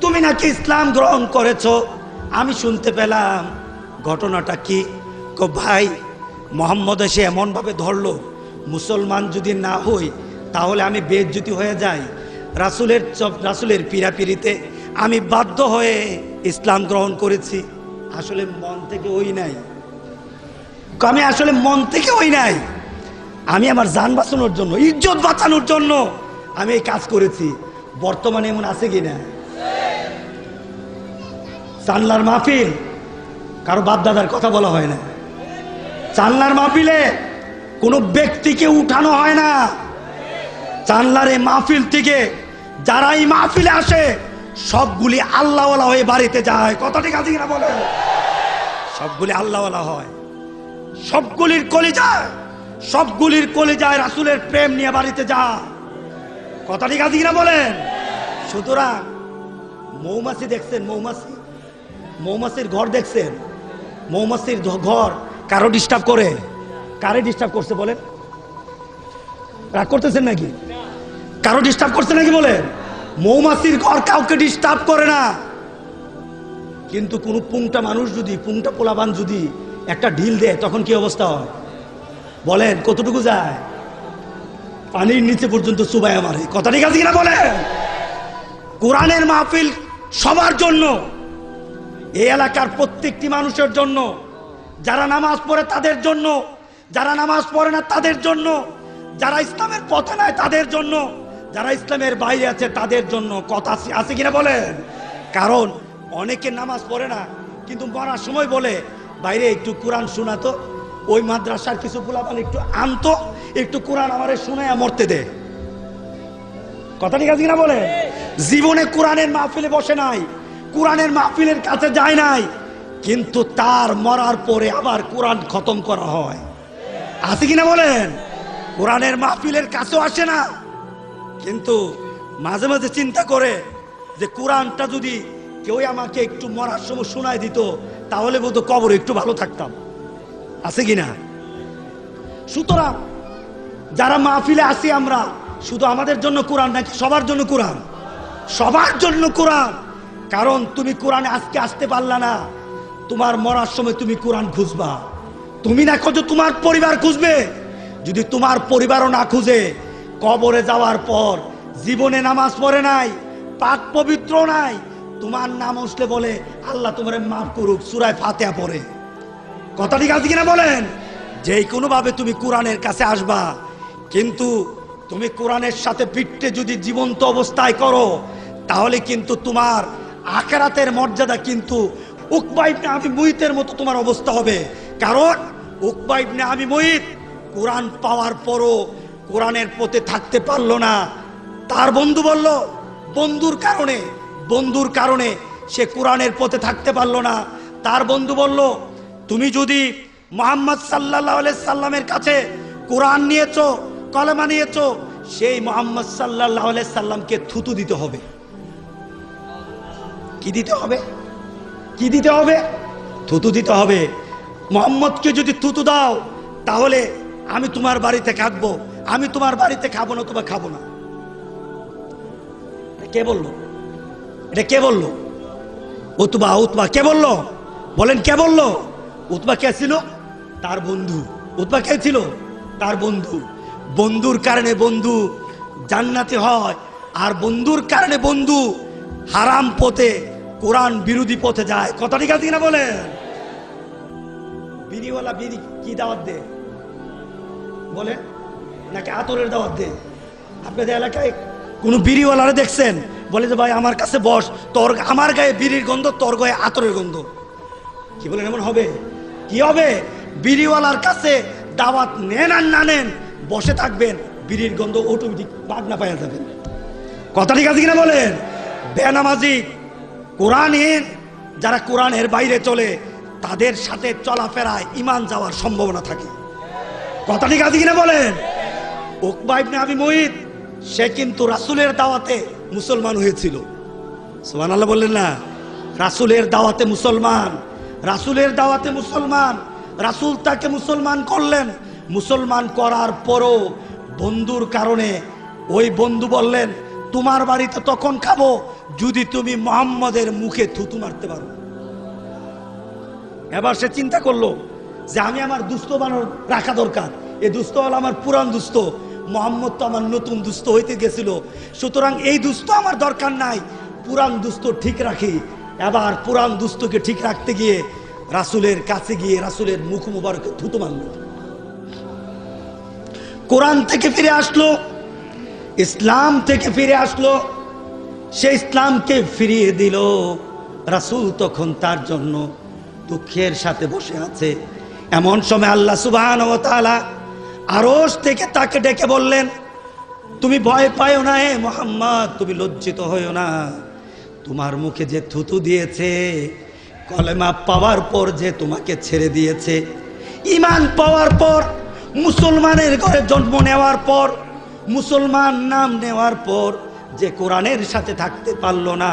তুমি নাকি ইসলাম গ্রহণ করেছো, আমি শুনতে পেলাম, ঘটনাটা কি? ভাই মোহাম্মদ এসে এমন ভাবে ধরলো, মুসলমান যদি না হই তাহলে আমি বেইজ্জতি হয়ে যাই। রাসূলের পীড়াপিড়িতে আমি বাধ্য হয়ে ইসলাম গ্রহণ করেছি। আসলে মন থেকে ওই নাই, আমি আসলে মন থেকে ওই নাই, আমি আমার জান বাঁচানোর জন্য, ইজ্জত বাঁচানোর জন্য আমি এই কাজ করেছি। বর্তমানে এমন আছে কিনা? চান্লার মাহফিল, কারো বাপ দাদার কথা বলা হয় না। চান্লার মাহফিলে কোনো ব্যক্তিকে উঠানো হয় না, জানলার এই মাহফিল থেকে যারা এই মাহফিলে আসে সবগুলি আল্লাহওয়ালা হয়ে বাড়িতে যায়। কথা ঠিক আছে কিনা বলেন? সবগুলি আল্লাহওয়ালা হয়, সবগুলির কলিজায় রাসূলের প্রেম নিয়ে বাড়িতে যায়। কথা ঠিক আছে কিনা বলেন? সুতরাং মৌমাছি দেখছেন, মৌমাছির ঘর দেখছেন? মৌমাছির ঘর কারো ডিস্টার্ব করে? কারে ডিস্টার্ব করছে বলেন? রাগ করতেছেন নাকি? কারো ডিস্টার্ব করছে নাকি বলেন? মৌমাছির ঘর কাউকে ডিস্টার্ব করে না। কিন্তু কোন পুংটা মানুষ যদি, পুংটা পোলাবান যদি একটা ঢিল দেয় তখন কি অবস্থা হয় বলেন? কতটুকু যায়? পানির নিচে পর্যন্ত চুবায় মারে। কথা ঠিক আছে কিনা বলেন? কোরআনের মাহফিল সবার জন্য, এই এলাকার প্রত্যেকটি মানুষের জন্য, যারা নামাজ পড়ে তাদের জন্য, যারা নামাজ পড়ে না তাদের জন্য, যারা ইসলামের পথে নাই তাদের জন্য, যারা ইসলামের বাইরে আছে তাদের জন্য। কথা আছে কিনা বলেন? কারণ অনেকে নামাজ পড়ে না কিন্তু মরার সময় বলে বাইরে একটু কোরআন শোনাতো, ওই মাদ্রাসার কিছু পোলাপান একটু আনতো, একটু কোরআন আমারে শোনায়া মরতে দে। কথা ঠিক আছে কিনা বলে? জীবনে কোরআনের মাহফিলে বসে নাই, কোরআনের মাহফিলের কাছে যায় নাই, কিন্তু তার মরার পরে আবার কোরআন খতম করা হয়। আছে কিনা বলেন? কোরআনের মাহফিলের কাছেও আসে না, কিন্তু মাঝে মাঝে চিন্তা করে যে কোরআনটা যদি কেউ আমাকে একটু মরার সময় শোনায় দিত তাহলে বোধ কবরে একটু ভালো থাকতাম। আছে কিনা? সুতরাং যারা মাহফিলে আসি আমরা, শুধু আমাদের জন্য কোরআন নাকি সবার জন্য কোরআন? সবার জন্য কোরআন। কারণ তুমি কোরআনে আজকে আসতে পারলা না, তোমার মরার সময় তুমি কোরআন খুঁজবা। তুমি না খোঁজো, তোমার পরিবার খুঁজবে। যদি তোমার পরিবারও না খুঁজে, কবরে যাওয়ার পর জীবনে নামাজ পড়ে নাই, পাক পবিত্র নাই, তোমার নাম উঠলে বলে আল্লাহ তোমারে মাফ করুক, সূরা ফাতিহা পড়ে। কথা ঠিক আছে কিনা বলেন? যেই কোনো ভাবে তুমি কোরআনের কাছে আসবা, কিন্তু তুমি কোরআনের সাথে পিঠে যদি জীবন্ত অবস্থায় করো তাহলে কিন্তু তোমার আখিরাতের মর্যাদা কিন্তু উকবা ইবনে আবি মুইতের মতো তোমার অবস্থা হবে। কারণ উকবা ইবনে আবি মুইত কোরআন পাওয়ার পরও কোরআনের পথে থাকতে পারলো না। তার বন্ধু বলল, বন্ধুর কারণে সে কোরআনের পথে থাকতে পারলো না। তার বন্ধু বলল, তুমি যদি মুহাম্মদ সাল্লাল্লাহু আলাইহি সাল্লামের কাছে কোরআন নিয়েছো, কলেমা নিয়েছো, সেই মুহাম্মদ সাল্লাল্লাহু আলাইহি সাল্লামকে থুতু দিতে হবে। কি দিতে হবে? কি দিতে হবে? থুতু দিতে হবে। মুহাম্মদকে যদি থুতু দাও তাহলে আমি তোমার বাড়িতে থাকবো, আমি তোমার বাড়িতে খাবো না, তোমার খাবো না। কে বললো? এটা কে বললো? উতবা কে বললো? বলেন কে বললো? উতবা কে ছিল? তার বন্ধু। উতবা কে ছিল? তার বন্ধু। বন্ধুর কারণে বন্ধু জান্নাতি হয়, আর বন্ধুর কারণে বন্ধু হারাম পথে, কোরআন বিরোধী পথে যায়। কথা ঠিক আছে কিনা বলেন? বিড়িওয়ালা বিড়ি কি দাওয়াত দে বলে, নাকি আতরের দাওয়াত দে? আপনাদের এলাকায় কোন বিড়িওয়ালারে দেখছেন বলে যে ভাই আমার কাছে বস, তোর আমার গায়ে বিড়ির গন্ধ, তোর গায়ে আতরের গন্ধ? কি বলেন? এমন হবে? কি হবে? বিড়িওয়ালার কাছে দাওয়াত নেন আর না নেন, বসে থাকবেন, বিড়ির গন্ধ অটোমেটিক বাগনা পাওয়া যাবেন। কথা ঠিক আছে কিনা বলেন? বেনামাজি, কোরআনহীন, যারা কোরআনের বাইরে চলে তাদের সাথে চলাফেরায় ঈমান যাওয়ার সম্ভাবনা থাকে। কথা ঠিক আছে কিনা বলেন? উকবা ইবনে আবি মুইত সে কিন্তু রাসূলের দাওয়াতে মুসলমান হয়েছিল। সুবহানাল্লাহ বললেন না? রাসূলের দাওয়াতে মুসলমান, রাসূলের দাওয়াতে মুসলমান, রাসূল তাকে মুসলমান করলেন। মুসলমান করার পরও বন্ধুর কারণে ওই বন্ধু বললেন, তোমার বাড়িতে তখন খাবো যদি তুমি মুহাম্মদের মুখে থুতু মারতে পারো। এবার সে চিন্তা করলো যে আমি আমার দুস্থ বানর রাখা দরকার, এই দুস্থ হলো আমার পুরান দুস্থ, মুহাম্মদ তো আমার নতুন দুস্থ হইতে গেছিল, সুতরাং এই দুস্থ আমার দরকার নাই, পুরান দুস্থ ঠিক রাখি। এবার পুরান দুস্থকে ঠিক রাখতে গিয়ে রাসূলের কাছে গিয়ে রাসূলের মুখ মুবারকে থুতু মারল। কোরআন থেকে ফিরে আসলো, ইসলাম থেকে ফিরে আসলো, সে ইসলামকে ফিরিয়ে দিল। রাসূল তখন তার জন্য দুঃখের সাথে বসে আছে। এমন সময় আল্লাহ সুবহানাহু ওয়া তাআলা আরশ থেকে তাকে ডেকে বললেন, তুমি ভয় পাও না হে মুহাম্মদ, তুমি লজ্জিত হইও না। তোমার মুখে যে থুতু দিয়েছে, কলেমা পাওয়ার পর যে তোমাকে ছেড়ে দিয়েছে, ঈমান পাওয়ার পর, মুসলমানের ঘরে জন্ম নেওয়ার পর, মুসলমান নাম নেওয়ার পর যে কোরআনের সাথে থাকতে পারলো না,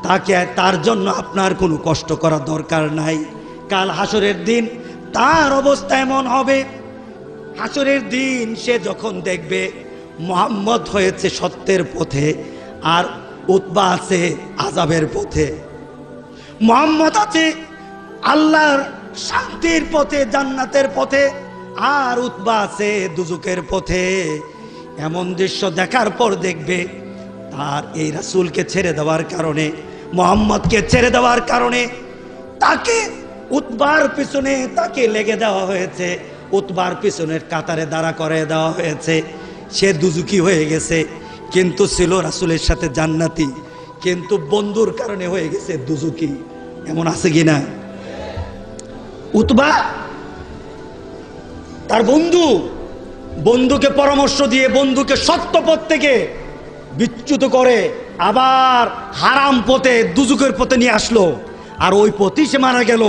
তাকে তার জন্য আপনার কোনো কষ্ট করার দরকার নাই। কাল হাসরের দিন তার অবস্থা এমন হবে, হাসরের দিন সে যখন দেখবে মুহাম্মদ হয়েছে সত্যের পথে আর উতবা আছে আযাবের পথে, মুহাম্মদ আছে আল্লাহর শান্তির পথে, জান্নাতের পথে, আর উতবা আছে দুজকের পথে, এমন দৃশ্য দেখার পর দেখবে তার এই রাসূলকে ছেড়ে দেওয়ার কারণে, মুহাম্মদকে ছেড়ে দেওয়ার কারণে তাকে উতবার পিছনে তাকে লেগে দেওয়া হয়েছে, উতবার পিছনের কাতারে দাঁড়া করে দেওয়া হয়েছে। সে দুজুকি হয়ে গেছে, কিন্তু ছিল রাসূলের সাথে জান্নাতি, কিন্তু বন্ধুর কারণে হয়ে গেছে দুজুকি। এমন আছে কিনা? উতবা তার বন্ধুকে পরামর্শ দিয়ে বন্ধুকে সত্য পথ থেকে বিচ্যুত করে আবার হারাম পথে দুজুকের পথে নিয়ে আসলো, আর ওই পথই সে মারা গেল।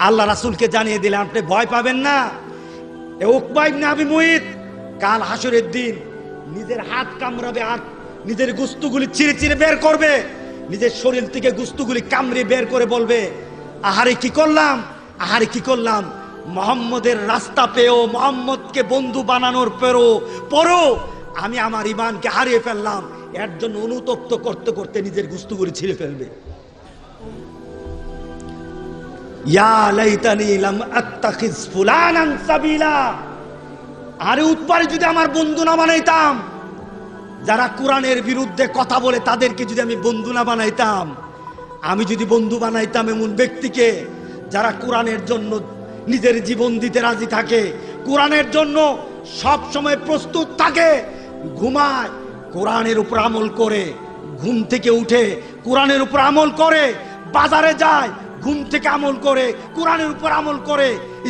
আল্লাহ রাসূলকে জানিয়ে দিলেন আপনি ভয় পাবেন না, এ উকবা ইবনে আবি মুইত কাল হাসরের দিন নিজের হাত কামড়াবে আর নিজের গুস্তুগুলি চিরে চিরে বের করবে, নিজের শরীর থেকে গুস্তুগুলি কামড়ে বের করে বলবে আহারে কি করলাম, আহারে কি করলাম। মুহাম্মদের রাস্তা পেয়েও, মুহাম্মদকে বন্ধু বানানোর পরও আমি আমার ঈমানকে হারিয়ে ফেললাম, এর জন্য অনুতপ্ত করতে করতে নিজের গুস্তুগুলি ছিঁড়ে ফেলবে। ইয়া লাইতানি লাম আত্তাখিজ ফুলানান সাবিলা, আরে উতবারে যদি আমার বন্ধু না বানাইতাম, যারা কোরআনের বিরুদ্ধে কথা বলে তাদেরকে যদি আমি বন্ধু না বানাইতাম, আমি যদি বন্ধু বানাইতাম এমন ব্যক্তিকে যারা কোরআনের জন্য নিজের জীবন দিতে রাজি থাকে, কোরআনের জন্য সব সময় প্রস্তুত থাকে, ঘুমায় কোরআনের উপর আমল করে, ঘুম থেকে উঠে কোরআনের উপর আমল করে, বাজারে যায় ঘুম থেকে আমল করে, কোরআনের উপর আমল করে,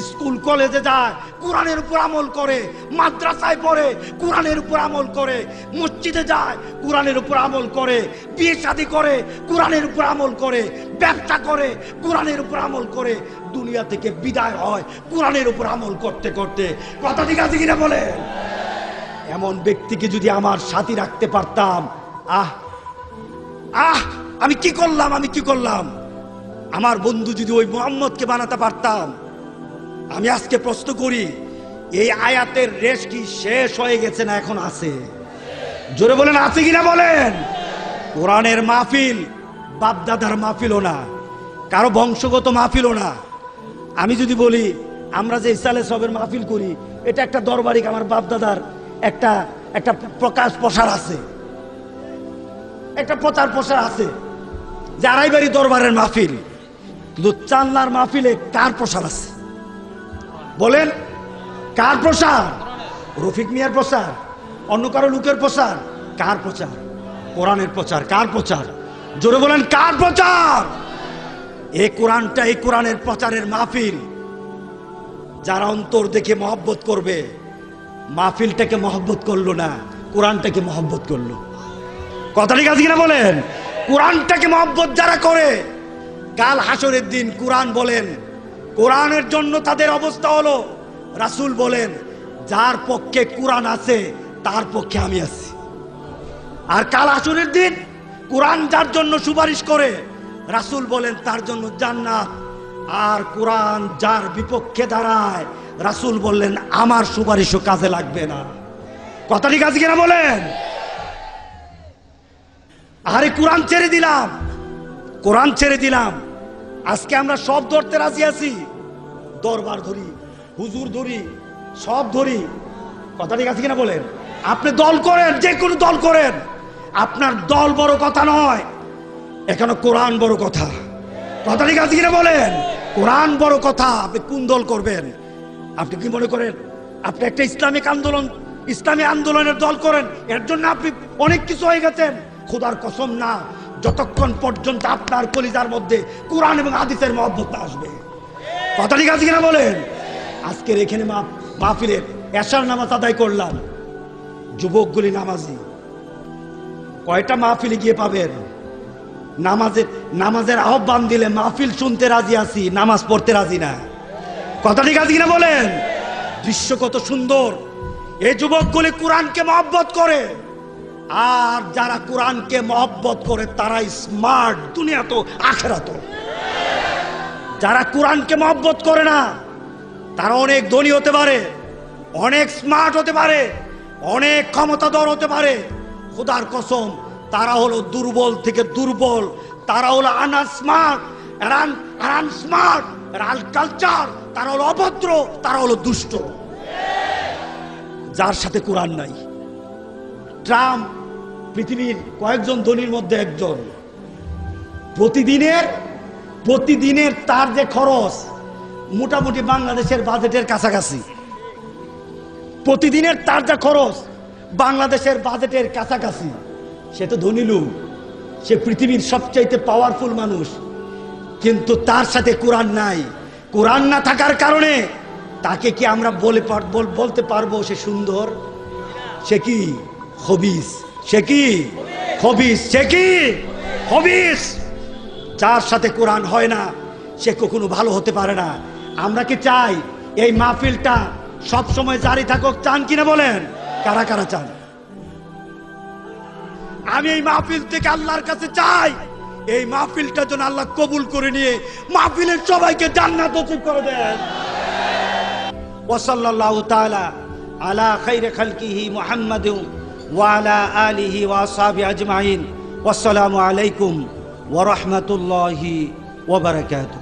স্কুল কলেজে যায় কোরআনের উপর আমল করে, মাদ্রাসায় পড়ে কোরআনের উপর আমল করে, মসজিদে যায় কোরআনের উপর আমল করে, বিয়ে শাদী করে কোরআনের উপর আমল করে, ব্যবসা করে কোরআনের উপর আমল করে, দুনিয়া থেকে বিদায় হয় কোরআনের উপর আমল করতে করতে। কথা ঠিক আছে কিনা বলে? এমন ব্যক্তিকে যদি আমার সাথী রাখতে পারতাম, আমি কি করলাম। আমার বন্ধু যদি ওই মুহাম্মদকে বানাতে পারতাম। আমি আজকে প্রশ্ন করি, এই আয়াতের রেশ কি শেষ হয়ে গেছে না এখন আছে? জোরে বলেন আছে কিনা বলেন। কোরআনের মাহফিল বাপদাদার মাহফিলও না, কারো বংশগত মাহফিলও না। আমি যদি বলি আমরা যে ইসালে সবের মাহফিল করি, এটা একটা দরবারিক আমার বাপদাদার একটা প্রকাশ প্রসার আছে, একটা প্রচার প্রসার আছে, যারাই বাড়ি দরবারের মাহফিল। কিন্তু চান্নার মাহফিলে কার প্রসার আছে বলেন? কার প্রসার? রফিক মিয়ার প্রসার? অন্য কারো লোকের প্রসার? কার প্রচার? কোরআনের প্রচার। কার প্রচার? জোরে বলেন কার প্রচার? এই কোরআনটা, এই কোরআনের প্রচারের মাহফিল। যারা অন্তর দেখে মহব্বত করবে, মাহফিলটাকে মহব্বত করলো না, কোরআনটাকে মহব্বত করলো। কথা ঠিক আছে কিনা বলেন? কোরআনটাকে মহব্বত যারা করে, কাল হাসরের দিন কোরআন বলেন, কোরআনের জন্য তাদের অবস্থা হলো, রাসূল বলেন যার পক্ষে কোরআন আছে তার পক্ষে আমি আছি। আর কাল হাসরের দিন কোরআন যার জন্য সুপারিশ করে, রাসূল বলেন তার জন্য জান্নাত। আর কোরআন যার বিপক্ষে দাঁড়ায়, রাসূল বললেন আমার সুপারিশও কাজে লাগবে না। কথা ঠিক আছে কিনা বলেন? আরে কোরআন ছেড়ে দিলাম, কোরআন ছেড়ে দিলাম। আজকে আমরা সব ধরতে রাজি আছি, দরবার ধরি, হুজুর ধরি, সব ধরি। কথা ঠিক আছে কিনা বলেন? আপনি দল করেন, যে কোনো দল করেন, আপনার দল বড় কথা নয়, এখানে কোরআন বড় কথা। কথা ঠিক আছে কিনা বলেন? কোরআন বড় কথা। আপনি কোন দল করবেন? আপনি কি মনে করেন আপনি একটা ইসলামী আন্দোলনের দল করেন, এর জন্য আপনি অনেক কিছু হয়ে গেছেন? খোদার কসম না, যতক্ষণ পর্যন্ত আপনার কলিজার মধ্যে কোরআন এবং হাদিসের মহব্বত আসবে। কথা ঠিক আছে কিনা বলেন? আজকের এখানে মাহফিলের এশার নামাজ আদায় করলাম, যুবকগুলি নামাজি। কয়টা মাহফিলে গিয়ে পাবেন নামাজের আহ্বান দিলে মাহফিল শুনতে রাজি আছি, নামাজ পড়তে রাজি না। কথা ঠিক আছে কিনা বলেন? দৃশ্য কত সুন্দর। এই যুবকগুলি কোরআনকে মহব্বত করে, আর যারা কোরআনকে মহব্বত করে তারাই স্মার্ট, দুনিয়া তো আখেরাত। যারা কোরআনকে মহব্বত করে না তারা অনেক ধনী হতে পারে, অনেক স্মার্ট হতে পারে, অনেক ক্ষমতাধর হতে পারে। খোদার কসম, তারা হলো দুর্বল থেকে দুর্বল, তারা হলো আনস্মার্ট, আনস্মার্ট, কালচার, তারা হলো অভদ্র, তারা হলো দুষ্ট। যার সাথে কোরআন নাই। ট্রাম্প পৃথিবীর কয়েকজন ধনীর মধ্যে একজন। প্রতিদিনের তার যে খরচ মোটামুটি বাংলাদেশের বাজেটের কাছাকাছি। প্রতিদিনের তার যা খরচ বাংলাদেশের বাজেটের কাছাকাছি। সে তো ধনী লোক, সে পৃথিবীর সবচাইতে পাওয়ারফুল মানুষ, কিন্তু তার সাথে কোরআন নাই। কোরআন না থাকার কারণে তাকে কি আমরা বলতে পারবো সে সুন্দর? সে কি খবিস? সে কি খবিস? সে কি খবিস? যার সাথে কোরআন হয় না সে কখনো ভালো হতে পারে না। আমরা কি চাই এই মাহফিলটা সব সময় জারি থাকুক? চান কিনা বলেন? কারা কারা চান? আমি এই মাহফিল থেকে আল্লাহর কাছে চাই এই মাহফিলটা যেন আল্লাহ কবুল করে নিয়ে মাহফিলের সবাইকে জান্নাত নসিব করে দেন। ওয়াসাল্লাল্লাহু তাআলা আলা খাইরি খালকিহি মুহাম্মাদিন ওয়া আলা আলিহি ওয়া আসহাবিহি আজমাইন। ওয়াসসালামু আলাইকুম ওয়া রাহমাতুল্লাহি ওয়া বারাকাতুহু।